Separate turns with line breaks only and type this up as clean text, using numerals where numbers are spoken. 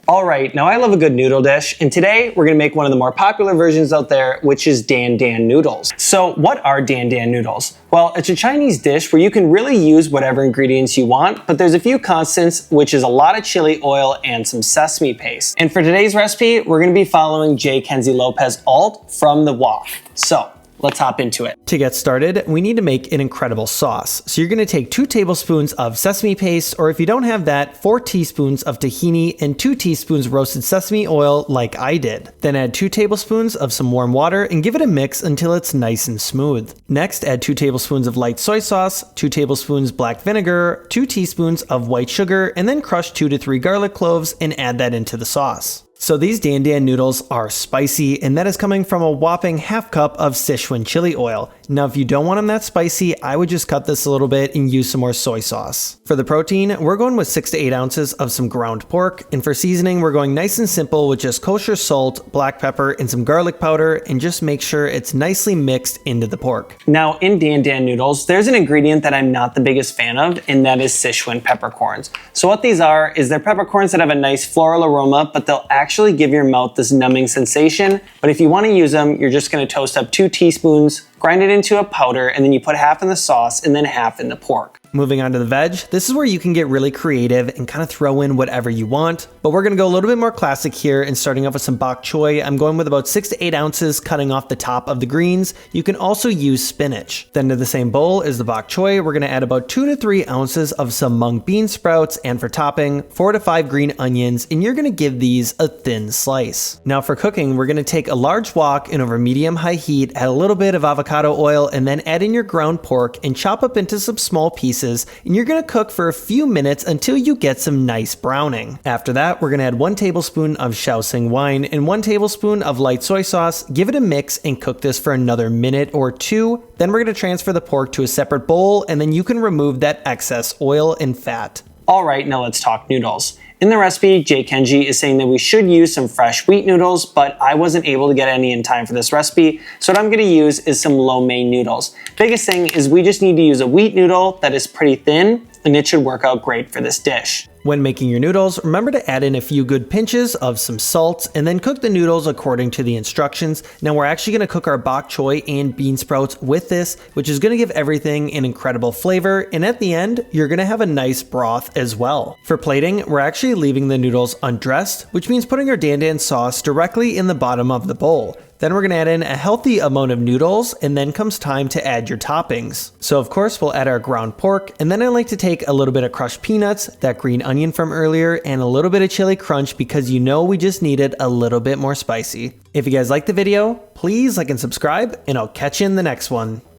Alright, now I love a good noodle dish, and today we're going to make one of the more popular versions out there, which is Dan Dan noodles. So what are Dan Dan noodles? Well, it's a Chinese dish where you can really use whatever ingredients you want, but there's a few constants, which is a lot of chili oil and some sesame paste. And for today's recipe, we're going to be following Kenji López-Alt from the WAF. So let's hop into it.
To get started, we need to make an incredible sauce. So you're going to take 2 tablespoons of sesame paste, or if you don't have that, 4 teaspoons of tahini and 2 teaspoons roasted sesame oil like I did. Then add 2 tablespoons of some warm water and give it a mix until it's nice and smooth. Next, add 2 tablespoons of light soy sauce, 2 tablespoons black vinegar, 2 teaspoons of white sugar, and then crush 2 to 3 garlic cloves and add that into the sauce. So these Dan Dan noodles are spicy, and that is coming from a whopping half cup of Sichuan chili oil. Now if you don't want them that spicy, I would just cut this a little bit and use some more soy sauce. For the protein, we're going with 6 to 8 ounces of some ground pork, and for seasoning, we're going nice and simple with just kosher salt, black pepper, and some garlic powder, and just make sure it's nicely mixed into the pork.
Now in Dan Dan noodles, there's an ingredient that I'm not the biggest fan of, and that is Sichuan peppercorns. So what these are is they're peppercorns that have a nice floral aroma, but they'll actually give your mouth this numbing sensation. But if you want to use them, you're just going to toast up 2 teaspoons, grind it into a powder, and then you put half in the sauce and then half in the pork.
Moving on to the veg, this is where you can get really creative and kind of throw in whatever you want, but we're going to go a little bit more classic here and starting off with some bok choy. I'm going with about 6 to 8 ounces, cutting off the top of the greens. You can also use spinach. Then to the same bowl as the bok choy, we're going to add about 2 to 3 ounces of some mung bean sprouts, and for topping, 4 to 5 green onions, and you're going to give these a thin slice. Now for cooking, we're going to take a large wok and over medium-high heat, add a little bit of avocado oil, and then add in your ground pork and chop up into some small pieces, and you're going to cook for a few minutes until you get some nice browning. After that, we're going to add 1 tablespoon of Shaoxing wine and 1 tablespoon of light soy sauce, give it a mix, and cook this for another minute or 2. Then we're going to transfer the pork to a separate bowl, and then you can remove that excess oil and fat.
Alright, now let's talk noodles. In the recipe, Kenji is saying that we should use some fresh wheat noodles, but I wasn't able to get any in time for this recipe, so what I'm going to use is some lo mein noodles. Biggest thing is we just need to use a wheat noodle that is pretty thin, and it should work out great for this dish.
When making your noodles, remember to add in a few good pinches of some salt and then cook the noodles according to the instructions. Now we're actually going to cook our bok choy and bean sprouts with this, which is going to give everything an incredible flavor, and at the end, you're going to have a nice broth as well. For plating, we're actually leaving the noodles undressed, which means putting our Dan Dan sauce directly in the bottom of the bowl. Then we're going to add in a healthy amount of noodles, and then comes time to add your toppings. So of course we'll add our ground pork, and then I like to take a little bit of crushed peanuts, that green onion from earlier, and a little bit of chili crunch because you know we just needed a little bit more spicy. If you guys liked the video, please like and subscribe, and I'll catch you in the next one.